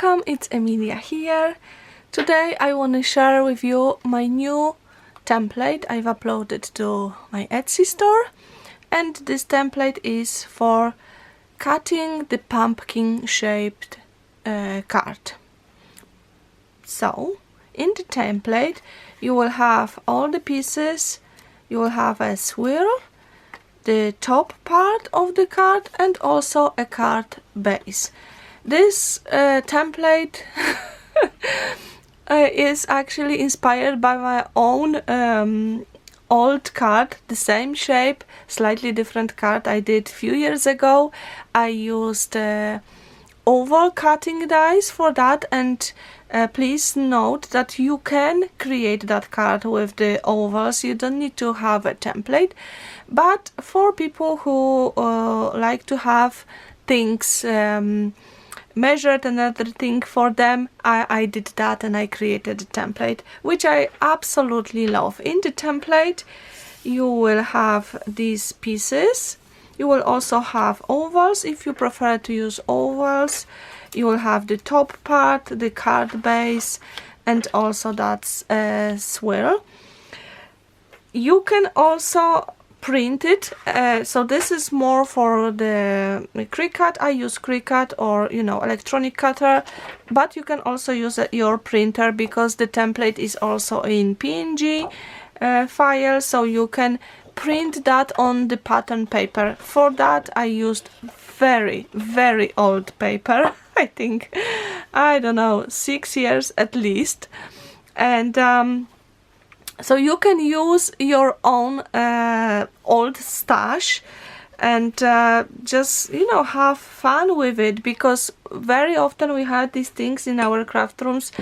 Welcome, it's Emilia here. Today I want to share with you my new template I've uploaded to my Etsy store, and this template is for cutting the pumpkin shaped card. So in the template you will have all the pieces, you will have a swirl, the top part of the card and also a card base. This template is actually inspired by my own old card, the same shape, slightly different card I did a few years ago. I used oval cutting dies for that, and please note that you can create that card with the ovals. You don't need to have a template, but for people who like to have things measured and everything for them, I did that and I created a template which I absolutely love. In the template you will have these pieces. You will also have ovals if you prefer to use ovals. You will have the top part, the card base, and also that's a swirl. You can also print it, so this is more for the Cricut. I use Cricut or electronic cutter, but you can also use your printer because the template is also in PNG file, so you can print that on the pattern paper. For that I used very old paper. I think, I don't know, 6 years at least, and so you can use your own old stash and just have fun with it, because very often we have these things in our craft rooms,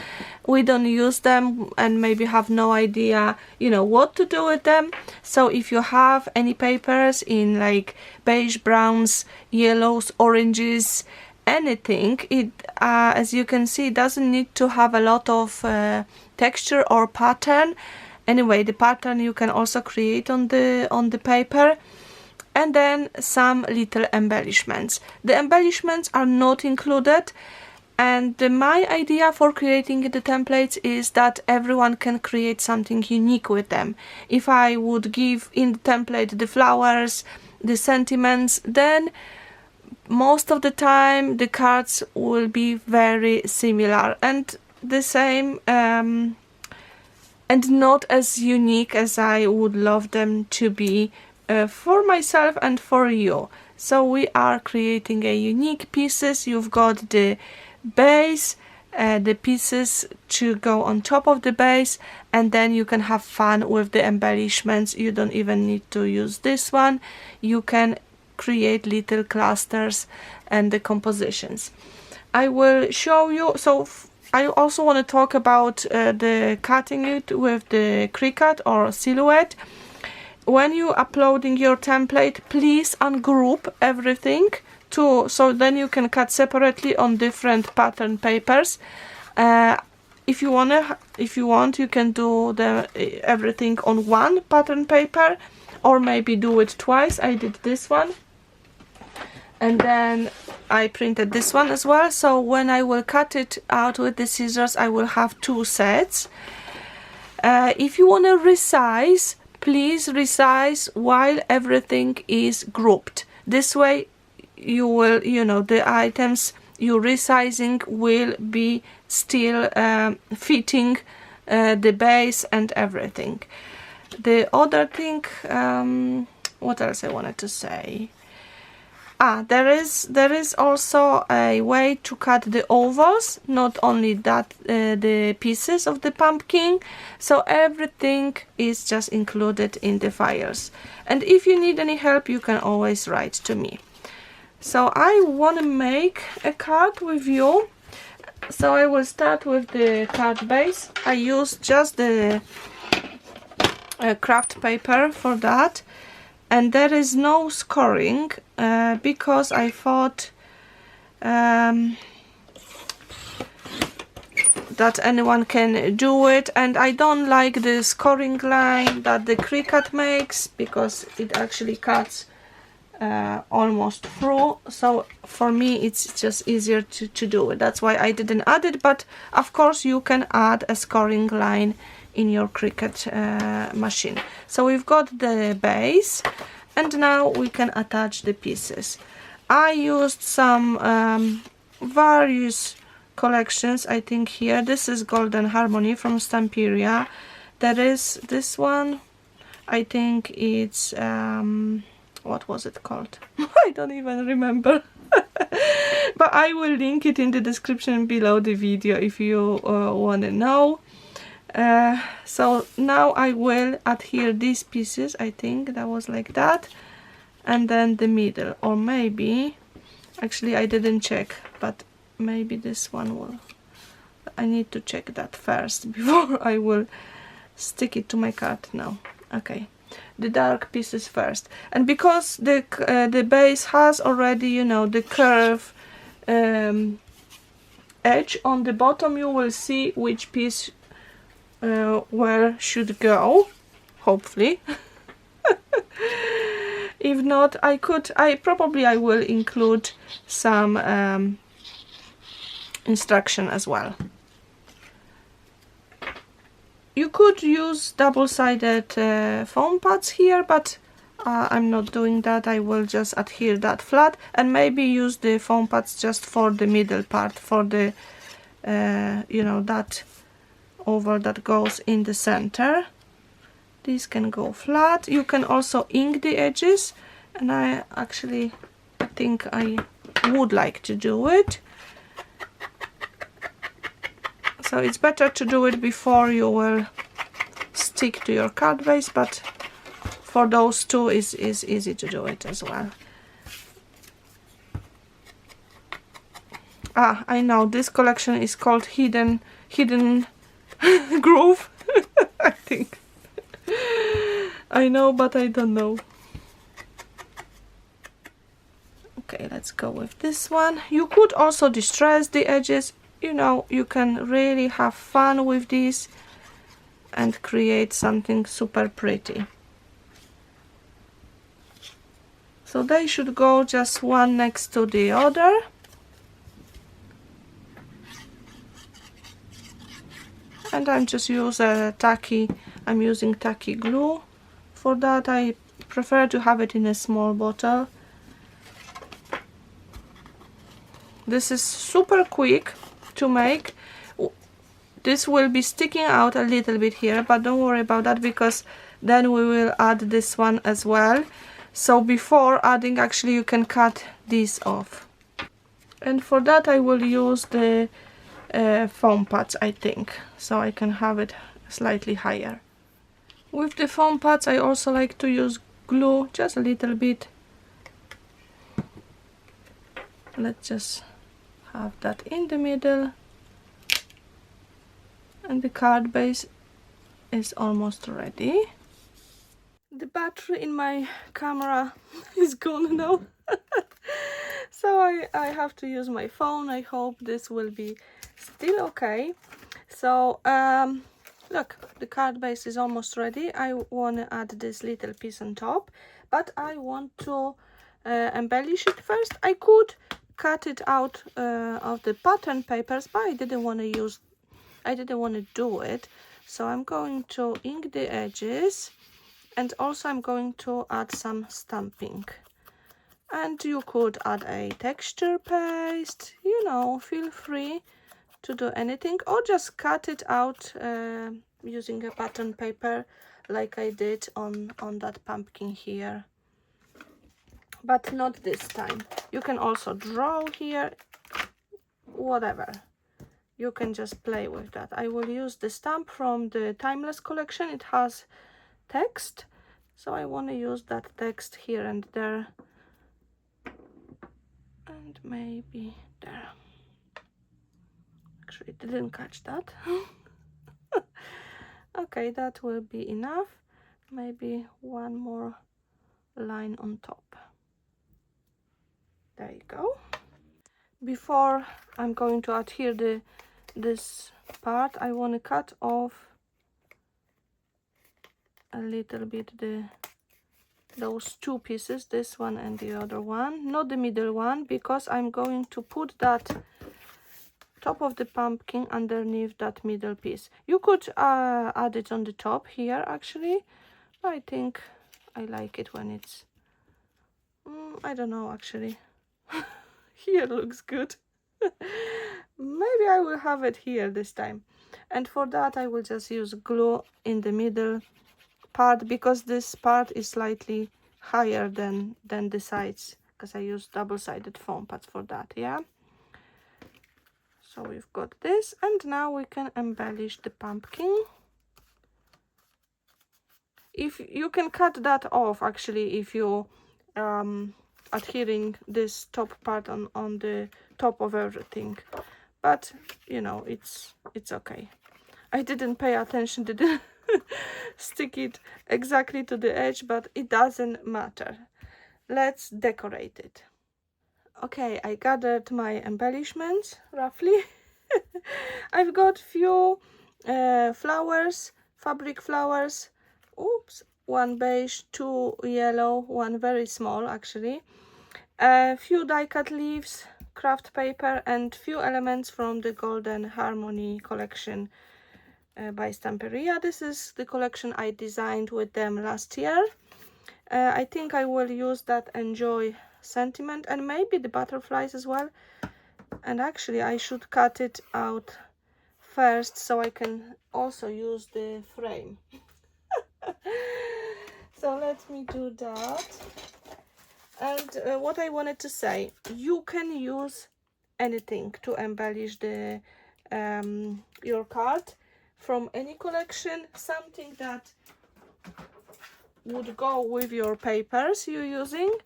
we don't use them and maybe have no idea what to do with them. So if you have any papers in like beige, browns, yellows, oranges, anything, it as you can see, doesn't need to have a lot of texture or pattern. Anyway, the pattern you can also create on the paper, and then some little embellishments. The embellishments are not included, and my idea for creating the templates is that everyone can create something unique with them. If I would give in the template the flowers, the sentiments, then most of the time the cards will be very similar and the same, and not as unique as I would love them to be for myself and for you. So we are creating a unique pieces. You've got the base, the pieces to go on top of the base, and then you can have fun with the embellishments. You don't even need to use this one. You can create little clusters and the compositions. I will show you. So I also want to talk about the cutting it with the Cricut or Silhouette. When you uploading your template, please ungroup everything so then you can cut separately on different pattern papers. If you want, you can do everything on one pattern paper, or maybe do it twice. I did this one, and then I printed this one as well. So when I will cut it out with the scissors, I will have two sets. If you want to resize, please resize while everything is grouped. This way you will, the items you're resizing will be still fitting the base and everything. The other thing, what else I wanted to say? There is also a way to cut the ovals, not only that, the pieces of the pumpkin. So everything is just included in the files. And if you need any help, you can always write to me. So I want to make a card with you. So I will start with the card base. I use just the craft paper for that. And there is no scoring because I thought that anyone can do it, and I don't like the scoring line that the Cricut makes because it actually cuts almost through, so for me it's just easier to do it. That's why I didn't add it, but of course you can add a scoring line in your Cricut machine. So we've got the base, and now we can attach the pieces. I used some various collections. I think here this is Golden Harmony from Stamperia. There is this one, I think it's what was it called? I don't even remember. But I will link it in the description below the video if you want to know. So now I will adhere these pieces. I think that was like that, and then the middle, or maybe actually I didn't check, but maybe this one will. I need to check that first before I will stick it to my card now. Okay, the dark pieces first, and because the base has already, you know, the curve edge on the bottom, you will see which piece where should go, hopefully. If not, I will include some instruction as well. You could use double-sided foam pads here, but I'm not doing that. I will just adhere that flat, and maybe use the foam pads just for the middle part, for the you know, that oval that goes in the center. These can go flat. You can also ink the edges, and I think I would like to do it. So it's better to do it before you will stick to your card base, but for those two is easy to do it as well. Ah, I know, this collection is called Hidden Groove. I think. I know, but I don't know. Okay, let's go with this one. You could also distress the edges. You know, you can really have fun with these and create something super pretty. So they should go just one next to the other. And I'm just using tacky glue. For that I prefer to have it in a small bottle. This is super quick to make. This will be sticking out a little bit here, but don't worry about that, because then we will add this one as well. So before adding, actually you can cut these off. And for that I will use the foam pads, I think, so I can have it slightly higher. With the foam pads I also like to use glue, just a little bit. Let's just have that in the middle, and the card base is almost ready. The battery in my camera is gone now. So I have to use my phone. I hope this will be still okay. So look, the card base is almost ready. I want to add this little piece on top, but I want to embellish it first. I could cut it out of the pattern papers, but I didn't want to do it. So I'm going to ink the edges, and also I'm going to add some stamping. And you could add a texture paste, you know, feel free to do anything, or just cut it out using a pattern paper like I did on that pumpkin here. But not this time. You can also draw here, whatever. You can just play with that. I will use the stamp from the Timeless collection. It has text, so I want to use that text here and there, and maybe there. Actually, didn't catch that. Okay, that will be enough. Maybe one more line on top. There you go. Before I'm going to adhere this part, I want to cut off a little bit those two pieces, this one and the other one, not the middle one, because I'm going to put that top of the pumpkin underneath that middle piece. You could add it on the top here actually, but I think I like it when it's I don't know actually. Here looks good. Maybe I will have it here this time, and for that I will just use glue in the middle part, because this part is slightly higher than the sides, because I use double-sided foam pads for that. Yeah, so we've got this, and now we can embellish the pumpkin. If you can cut that off actually, if you adhering this top part on the top of everything, but you know, it's okay. I didn't pay attention, didn't stick it exactly to the edge, but it doesn't matter. Let's decorate it. Okay, I gathered my embellishments roughly. I've got few flowers, fabric flowers. Oops, one beige, two yellow, one very small actually. A few die-cut leaves, craft paper, and few elements from the Golden Harmony collection by Stamperia. This is the collection I designed with them last year. I think I will use that Enjoy sentiment and maybe the butterflies as well. And actually I should cut it out first so I can also use the frame. So let me do that. And what I wanted to say, you can use anything to embellish the your card from any collection, something that would go with your papers you're using,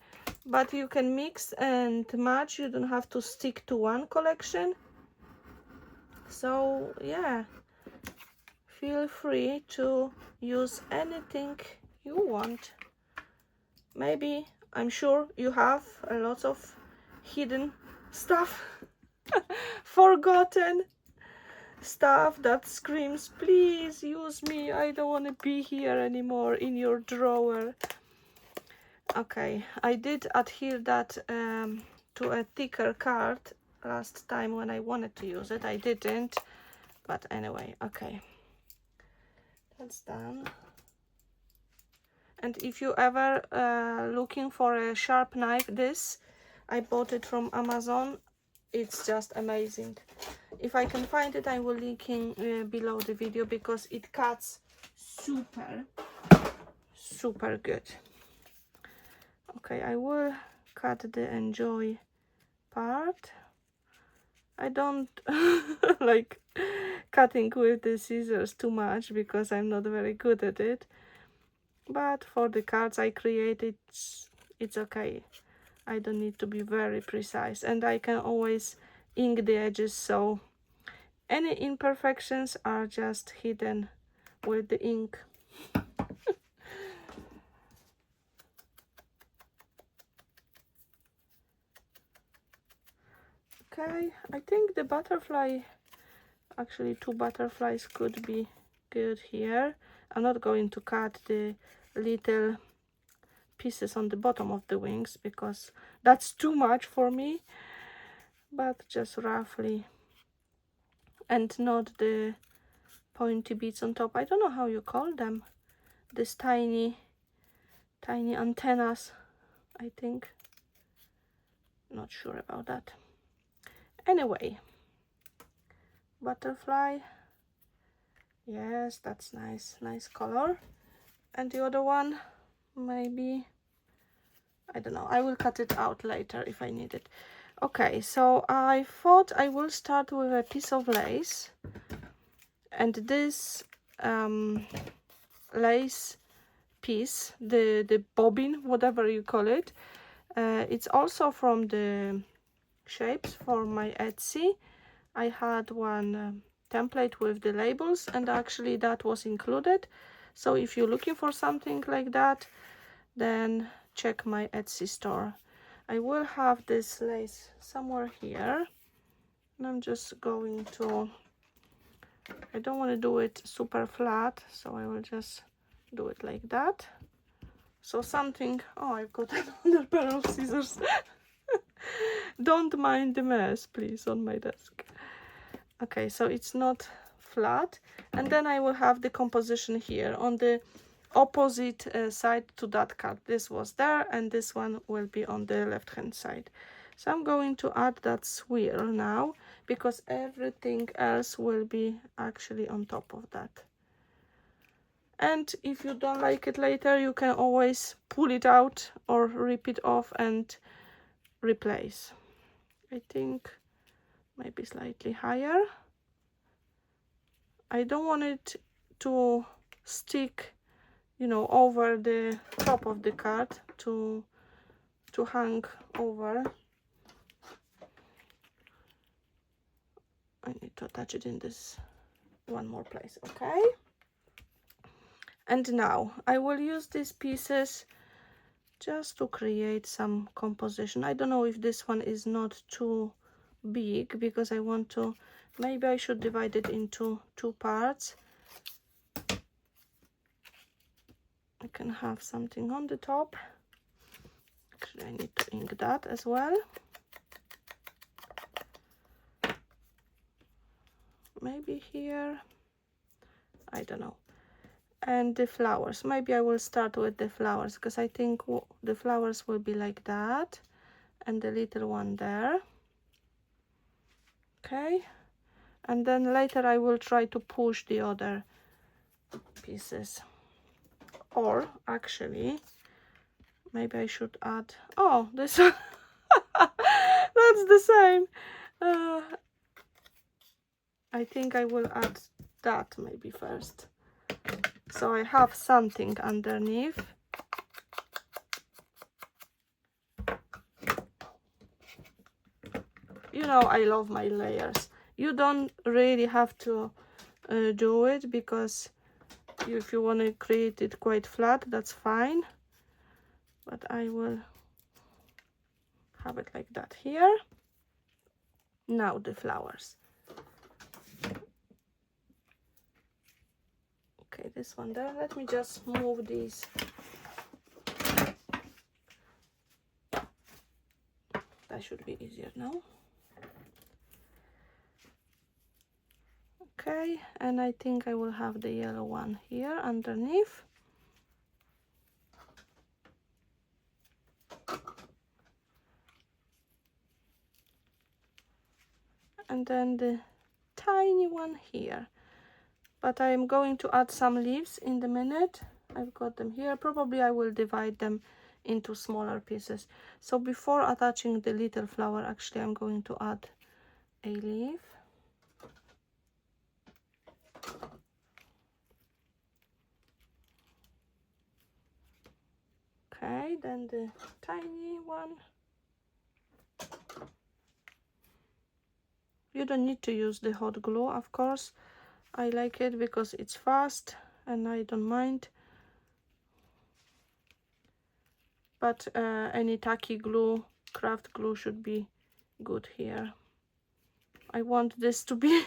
but you can mix and match. You don't have to stick to one collection. So yeah, feel free to use anything you want. Maybe, I'm sure you have a lot of hidden stuff, forgotten stuff that screams, please use me, I don't want to be here anymore in your drawer. Okay, I did adhere that to a thicker card last time when I wanted to use it. I didn't, but anyway, okay, that's done. And if you ever looking for a sharp knife, this I bought it from Amazon. It's just amazing. If I can find it, I will link in below the video, because it cuts super good. Okay, I will cut the Enjoy part. I don't like cutting with the scissors too much because I'm not very good at it, but for the cards I create, it's okay. I don't need to be very precise, and I can always ink the edges, so any imperfections are just hidden with the ink. Okay, I think the butterfly, actually 2 butterflies could be good here. I'm not going to cut the little pieces on the bottom of the wings because that's too much for me, but just roughly, and not the pointy bits on top. I don't know how you call them, these tiny antennas, I think. Not sure about that. Anyway, butterfly, yes, that's nice color. And the other one, maybe, I don't know, I will cut it out later if I need it. Okay, so I thought I will start with a piece of lace, and this lace piece, the bobbin, whatever you call it, it's also from the shapes for my Etsy. I had one template with the labels, and actually that was included. So if you're looking for something like that, then check my Etsy store. I will have this lace somewhere here, and I'm just going to, I don't want to do it super flat, so I will just do it like that, So something, oh, I've got another pair of scissors. Don't mind the mess, please, on my desk. Okay, so it's not flat. And then I will have the composition here on the opposite side to that card. This was there, and this one will be on the left hand side. So I'm going to add that swirl now, because everything else will be actually on top of that. And if you don't like it later, you can always pull it out or rip it off and replace. I think maybe slightly higher. I don't want it to stick, you know, over the top of the card, to hang over. I need to attach it in this one more place, okay? And now I will use these pieces just to create some composition. I don't know if this one is not too big, because I want to, maybe I should divide it into 2 parts. I can have something on the top. Actually, I need to ink that as well. Maybe here, I don't know. And the flowers, maybe I will start with the flowers, because I think the flowers will be like that, and the little one there. Okay, and then later I will try to push the other pieces. Or actually, maybe I should add, oh, this one. That's the same. I think I will add that maybe first, so I have something underneath. You know, I love my layers. You don't really have to do it, because if you want to create it quite flat, that's fine. But I will have it like that here. Now the flowers. Okay, this one there. Let me just move these. That should be easier now. Okay, and I think I will have the yellow one here underneath. And then the tiny one here. But I am going to add some leaves in the minute. I've got them here. Probably I will divide them into smaller pieces. So before attaching the little flower, actually I'm going to add a leaf. Okay, then the tiny one. You don't need to use the hot glue, of course. I like it because it's fast and I don't mind. But any tacky glue, craft glue should be good here. I want this to be,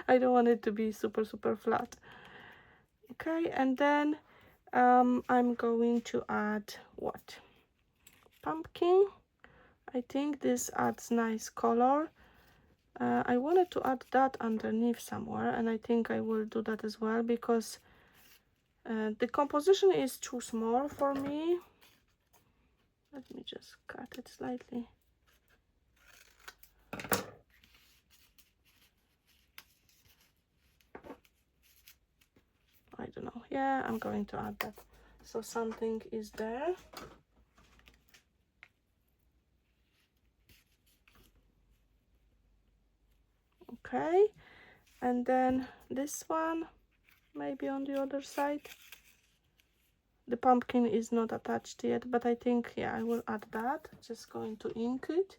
I don't want it to be super flat. Okay, and then I'm going to add what? Pumpkin. I think this adds nice color. I wanted to add that underneath somewhere, and I think I will do that as well, because the composition is too small for me. Let me just cut it slightly. I don't know. Yeah, I'm going to add that. So something is there. Okay, and then this one, maybe on the other side. The pumpkin is not attached yet, but I think, yeah, I will add that. Just going to ink it.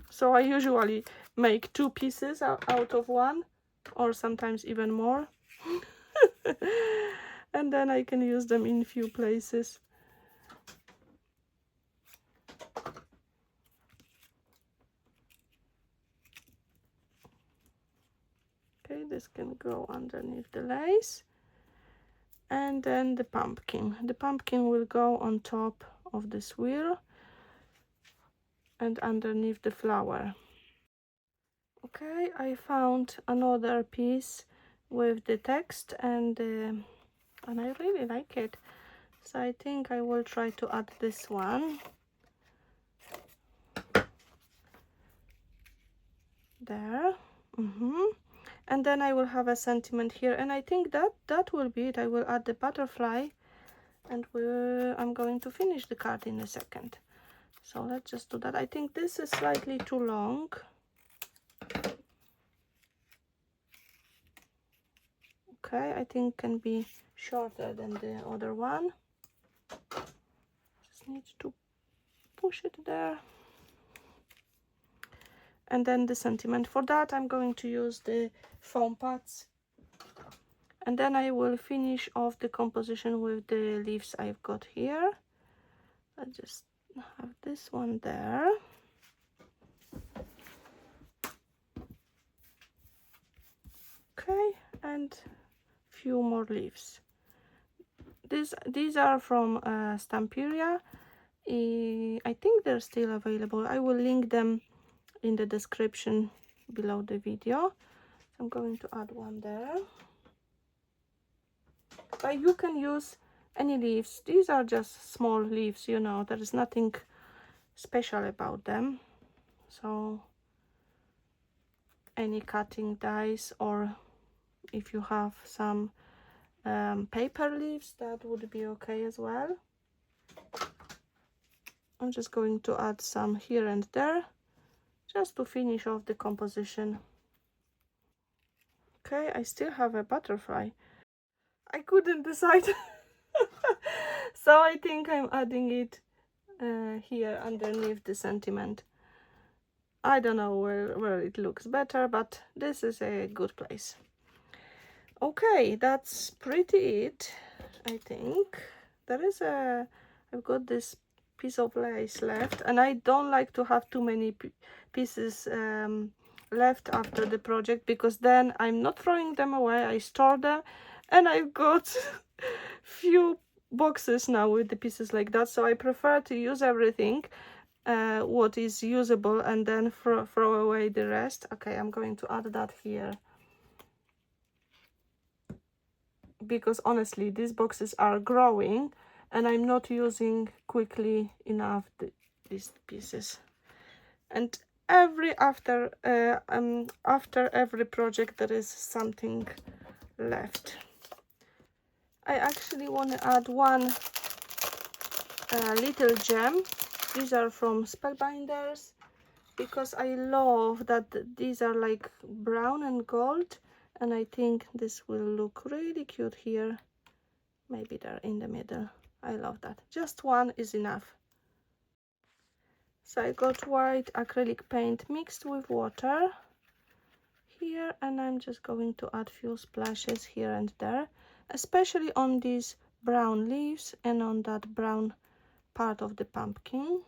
So I usually make 2 pieces out of one, or sometimes even more. And then I can use them in few places. Okay, this can go underneath the lace. And then the pumpkin. The pumpkin will go on top of this wheel and underneath the flower. Okay, I found another piece with the text and I really like it. So I think I will try to add this one. There. And then I will have a sentiment here, and I think that will be it. I will add the butterfly, and I'm going to finish the card in a second. So let's just do that. I think this is slightly too long. Okay, I think can be shorter than the other one. Just need to push it there. And then the sentiment. For that, I'm going to use the foam pads. And then I will finish off the composition with the leaves I've got here. I just have this one there. Okay, and few more leaves. These are from Stamperia. I think they're still available. I will link them in the description below the video. So I'm going to add one there. But you can use any leaves. These are just small leaves, you know, there is nothing special about them. So any cutting dies, or if you have some paper leaves, that would be okay as well. I'm just going to add some here and there just to finish off the composition. Okay, I still have a butterfly. I couldn't decide. So I think I'm adding it here underneath the sentiment. I don't know where it looks better, but this is a good place. Okay, that's pretty it, I think. I've got this piece of lace left, and I don't like to have too many pieces left after the project, because then I'm not throwing them away, I store them, and I've got few boxes now with the pieces like that. So I prefer to use everything what is usable and then throw away the rest. Okay, I'm going to add that here, because honestly these boxes are growing and I'm not using quickly enough these pieces. And after every project there is something left. I actually want to add one little gem. These are from Spellbinders, because I love that these are like brown and gold, and I think this will look really cute here. Maybe they're in the middle. I love that. Just one is enough. So I got white acrylic paint mixed with water here, and I'm just going to add few splashes here and there, especially on these brown leaves and on that brown part of the pumpkin.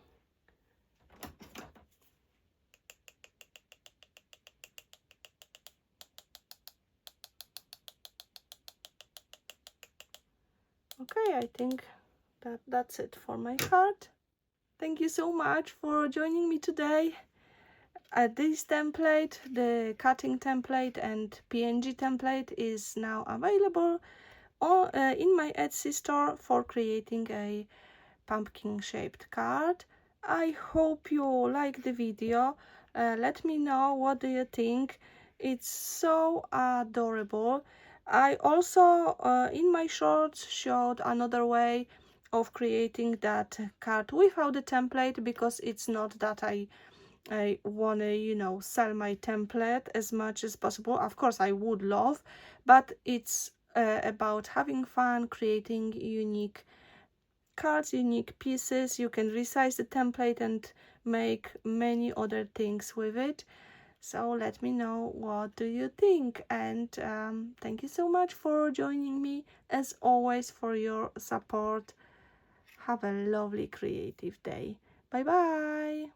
Okay, I think that's it for my card. Thank you so much for joining me today. This template, the cutting template and PNG template, is now available in my Etsy store for creating a pumpkin shaped card. I hope you like the video. Let me know what do you think. It's so adorable. I also in my shorts showed another way of creating that card without the template, because it's not that I want to, you know, sell my template as much as possible. Of course I would love, but it's about having fun, creating unique cards, unique pieces. You can resize the template and make many other things with it. So let me know what do you think, and thank you so much for joining me, as always, for your support. Have a lovely creative day. Bye bye.